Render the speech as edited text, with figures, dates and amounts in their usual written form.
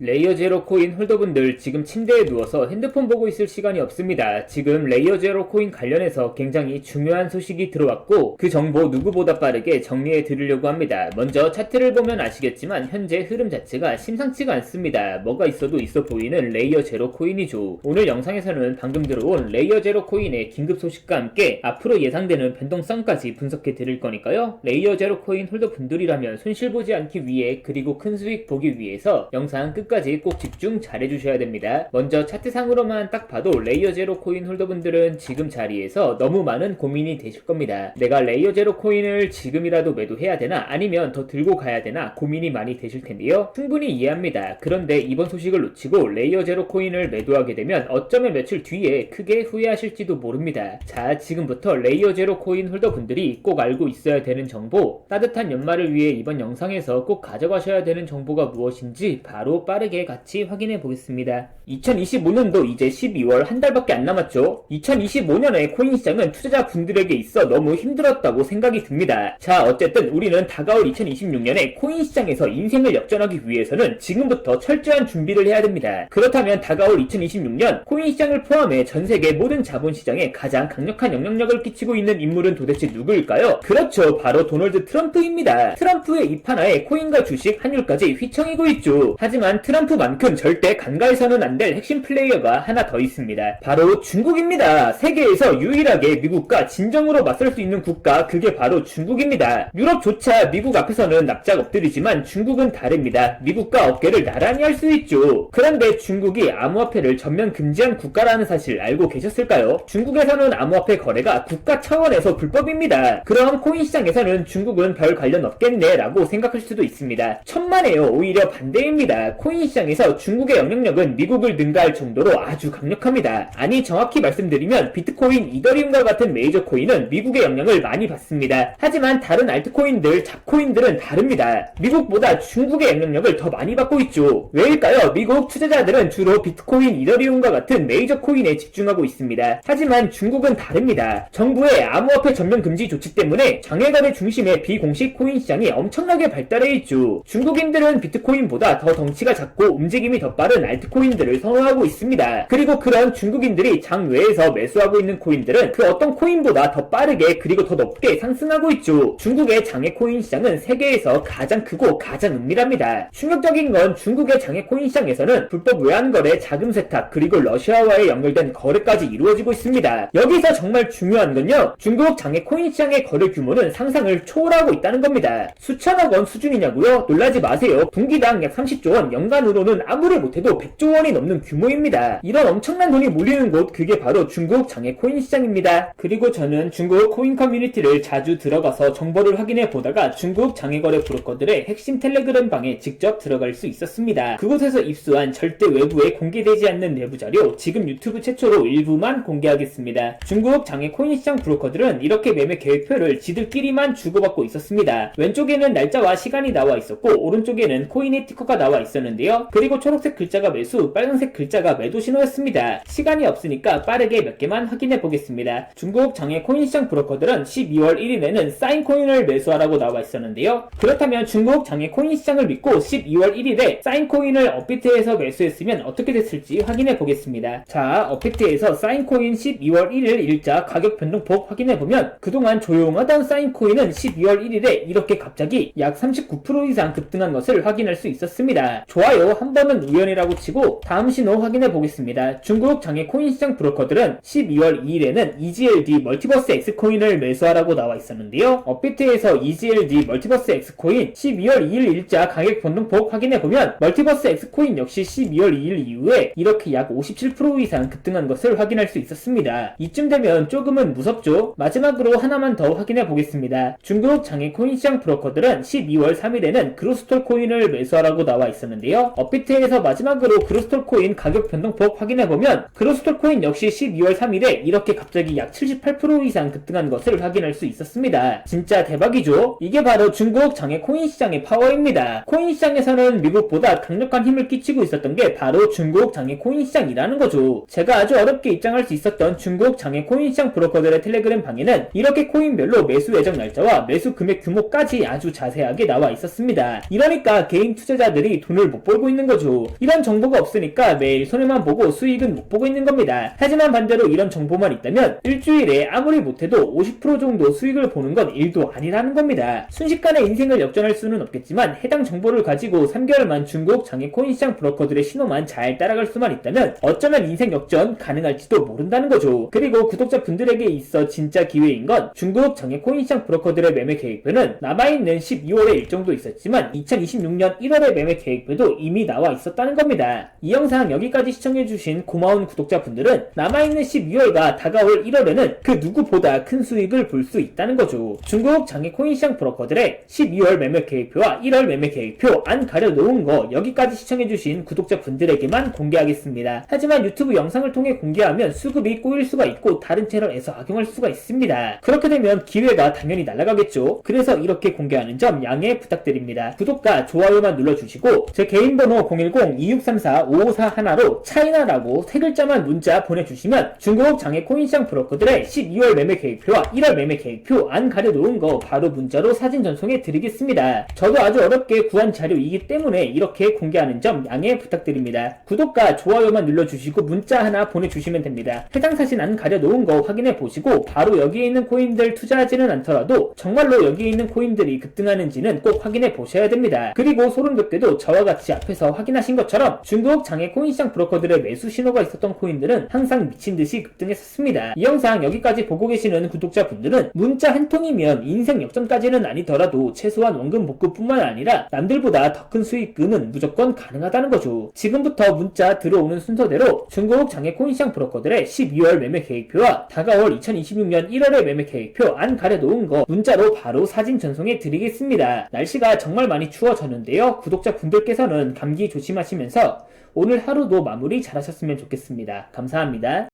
레이어 제로 코인 홀더분들 지금 침대에 누워서 핸드폰 보고 있을 시간이 없습니다. 지금 레이어 제로 코인 관련해서 굉장히 중요한 소식이 들어왔고 그 정보 누구보다 빠르게 정리해 드리려고 합니다. 먼저 차트를 보면 아시겠지만 현재 흐름 자체가 심상치가 않습니다. 뭐가 있어도 있어 보이는 레이어 제로 코인이죠. 오늘 영상에서는 방금 들어온 레이어 제로 코인의 긴급 소식과 함께 앞으로 예상되는 변동성까지 분석해 드릴 거니까요. 레이어 제로 코인 홀더분들이라면 손실 보지 않기 위해 그리고 큰 수익 보기 위해서 영상 끝까지 꼭 집중 잘 해주셔야 됩니다. 먼저 차트상으로만 딱 봐도 레이어 제로 코인 홀더분들은 지금 자리에서 너무 많은 고민이 되실 겁니다. 내가 레이어 제로 코인을 지금이라도 매도해야 되나 아니면 더 들고 가야 되나 고민이 많이 되실 텐데요. 충분히 이해합니다. 그런데 이번 소식을 놓치고 레이어 제로 코인을 매도하게 되면 어쩌면 며칠 뒤에 크게 후회하실지도 모릅니다. 자, 지금부터 레이어 제로 코인 홀더분들이 꼭 알고 있어야 되는 정보, 따뜻한 연말을 위해 이번 영상에서 꼭 가져가셔야 되는 정보가 무엇인지 바로 빠르게 같이 확인해 보겠습니다. 2025년도 이제 12월 한 달밖에 안 남았죠. 2025년에 코인 시장은 투자자분들에게 있어 너무 힘들었다고 생각이 듭니다. 자, 어쨌든 우리는 다가올 2026년에 코인 시장에서 인생을 역전하기 위해서는 지금부터 철저한 준비를 해야 됩니다. 그렇다면 다가올 2026년 코인 시장을 포함해 전 세계 모든 자본시장에 가장 강력한 영향력을 끼치고 있는 인물은 도대체 누구일까요? 그렇죠, 바로 도널드 트럼프입니다. 트럼프의 입 하나에 코인과 주식, 환율까지 휘청이고 있죠. 하지만 트럼프만큼 절대 간과해서는 안 될 핵심 플레이어가 하나 더 있습니다. 바로 중국입니다. 세계에서 유일하게 미국과 진정으로 맞설 수 있는 국가, 그게 바로 중국입니다. 유럽조차 미국 앞에서는 납작 엎드리지만 중국은 다릅니다. 미국과 어깨를 나란히 할 수 있죠. 그런데 중국이 암호화폐를 전면 금지한 국가라는 사실 알고 계셨을까요? 중국에서는 암호화폐 거래가 국가 차원에서 불법입니다. 그럼 코인 시장에서는 중국은 별 관련 없겠네 라고 생각할 수도 있습니다. 천만에요. 오히려 반대입니다. 코인 시장에서 중국의 영향력은 미국을 능가할 정도로 아주 강력합니다. 아니, 정확히 말씀드리면 비트코인, 이더리움과 같은 메이저 코인은 미국의 영향을 많이 받습니다. 하지만 다른 알트코인들, 잡코인들은 다릅니다. 미국보다 중국의 영향력을 더 많이 받고 있죠. 왜일까요? 미국 투자자들은 주로 비트코인, 이더리움과 같은 메이저 코인에 집중하고 있습니다. 하지만 중국은 다릅니다. 정부의 암호화폐 전면 금지 조치 때문에 장외거래 중심의 비공식 코인 시장이 엄청나게 발달해 있죠. 중국인들은 비트코인보다 더 덩치가 작고 움직임이 더 빠른 알트코인들을 선호하고 있습니다. 그리고 그런 중국인들이 장외에서 매수하고 있는 코인들은 그 어떤 코인보다 더 빠르게 그리고 더 높게 상승하고 있죠. 중국의 장외 코인 시장은 세계에서 가장 크고 가장 은밀합니다. 충격적인 건 중국의 장외 코인 시장에서는 불법 외환거래, 자금 세탁, 그리고 러시아와의 연결된 거래까지 이루어지고 있습니다. 여기서 정말 중요한 건요, 중국 장외 코인 시장의 거래 규모는 상상을 초월하고 있다는 겁니다. 수천억 원 수준이냐고요? 놀라지 마세요. 분기당 약 30조 원, 연간으로는 아무리 못해도 100조 원이 넘는 규모입니다. 이런 엄청난 돈이 몰리는 곳, 그게 바로 중국 장외 코인 시장입니다. 그리고 저는 중국 코인 커뮤니티를 자주 들어가서 정보를 확인해 보다가 중국 장외거래 브로커들의 핵심 텔레그램 방에 직접 들어갈 수 있었습니다. 그곳에서 입수한 절대 외부에 공개되지 않는 내부 자료, 지금 유튜브 최초로 일부만 공개하겠습니다. 중국 장외 코인 시장 브로커들은 이렇게 매매 계획표를 지들끼리만 주고받고 있었습니다. 왼쪽에는 날짜와 시간이 나와 있었고 오른쪽에는 코인의 티커가 나와 있었는데요. 그리고 초록색 글자가 매수, 빨간색 글자가 매도 신호였습니다. 시간이 없으니까 빠르게 몇 개만 확인해 보겠습니다. 중국 장외 코인 시장 브로커들은 12월 1일에는 사인 코인을 매수하라고 나와 있었는데요. 그렇다면 중국 장외 코인 시장을 믿고 12월 1일에 사인 코인을 업비트에서 매수했으면 어떻게 됐을지 확인해 보겠습니다. 자, 업비트에서 사인 코인 12월 1일 일자 가격 변동폭 확인해 보면 그동안 조용하던 사인 코인은 12월 1일에 이렇게 갑자기 약 39% 이상 급등한 것을 확인할 수 있었습니다. 좋아요, 한 번은 우연이라고 치고 다음 신호 확인해 보겠습니다. 중국 장외 코인 시장 브로커들은 12월 2일에는 EGLD 멀티버스 X 코인을 매수하라고 나와 있었는데요. 업비트에서 EGLD 멀티버스 X 코인 12월 2일 일자 가격 변동폭 확인해 보면 멀티버스 X 코인 역시 12월 2일 이후에 이렇게 약 57% 이상 급등한 것을 확인할 수 있었습니다. 이쯤 되면 조금은 무섭죠? 마지막으로 하나만 더 확인해 보겠습니다. 중국 장외 코인 시장 브로커들은 12월 3일에는 그로스톨 코인을 매수하라고 나와 있었는데요. 업비트에서 마지막으로 그로스톨 코인 가격 변동폭 확인해보면 그로스톨 코인 역시 12월 3일에 이렇게 갑자기 약 78% 이상 급등한 것을 확인할 수 있었습니다. 진짜 대박이죠? 이게 바로 중국 장외 코인 시장의 파워입니다. 코인 시장에서는 미국보다 강력한 힘을 끼치고 있었던 게 바로 중국 장외 코인 시장이라는 거죠. 제가 아주 어렵게 입장할 수 있었던 중국 장외 코인 시장 브로커들의 텔레그램 방에는 이렇게 코인별로 매수 예정 날짜와 매수 금액 규모까지 아주 자세하게 나와 있었습니다. 이러니까 개인 투자자들이 돈을 못 벌고 있는 거죠. 이런 정보가 없으니까 매일 손해만 보고 수익은 못 보고 있는 겁니다. 하지만 반대로 이런 정보만 있다면 일주일에 아무리 못해도 50% 정도 수익을 보는 건 일도 아니라는 겁니다. 순식간에 인생을 역전할 수는 없겠지만 해당 정보를 가지고 3개월만 중국 장외 코인시장 브로커들의 신호만 잘 따라갈 수만 있다면 어쩌면 인생 역전 가능할지도 모른다는 거죠. 그리고 구독자분들에게 있어 진짜 기회인 건 중국 장외 코인시장 브로커들의 매매 계획표는 남아있는 12월에 일정도 있었지만 2026년 1월의 매매 계획표도 이미 나와 있었다는 겁니다. 이 영상 여기까지 시청해주신 고마운 구독자분들은 남아있는 12월과 다가올 1월에는 그 누구보다 큰 수익을 볼 수 있다는 거죠. 중국 장외 코인시장 브로커들의 12월 매매 계획표와 1월 매매 계획표 안 가려놓은 거 여기까지 시청해주신 구독자분들에게만 공개하겠습니다. 하지만 유튜브 영상을 통해 공개하면 수급이 꼬일 수가 있고 다른 채널에서 악용할 수가 있습니다. 그렇게 되면 기회가 당연히 날아가겠죠. 그래서 이렇게 공개하는 점 양해 부탁드립니다. 구독과 좋아요만 눌러주시고 제 개인 번호 010-2634-5541로 차이나라고 세 글자만 문자 보내주시면 중국 장외 코인시장 브로커들의 12월 매매 계획표와 1월 매매 계획표 안 가려놓은 거 바로 문자로 사진 전송해 드리겠습니다. 저도 아주 어렵게 구한 자료이기 때문에 이렇게 공개하는 점 양해 부탁드립니다. 구독과 좋아요만 눌러주시고 문자 하나 보내주시면 됩니다. 해당 사진 안 가려놓은 거 확인해 보시고 바로 여기에 있는 코인들 투자하지는 않더라도 정말로 여기에 있는 코인들이 급등하는지는 꼭 확인해 보셔야 됩니다. 그리고 소름 돋게도 저와 같이 앞에서 확인하신 것처럼 중국 장외 코인시장 브로커들의 매수 신호가 있었던 코인들은 항상 미친듯이 급등했었습니다. 이 영상 여기까지 보고 계시는 구독자분들은 문자 한 통이면 인생 역전까지는 아니더라도 최소한 원금 복구뿐만 아니라 남들보다 더 큰 수익금은 무조건 가능하다는 거죠. 지금부터 문자 들어오는 순서대로 중국 장외 코인시장 브로커들의 12월 매매 계획표와 다가올 2026년 1월의 매매 계획표 안 가려놓은 거 문자로 바로 사진 전송해 드리겠습니다. 날씨가 정말 많이 추워졌는데요. 구독자분들께서는 감기 조심하시면서 오늘 하루도 마무리 잘하셨으면 좋겠습니다. 감사합니다.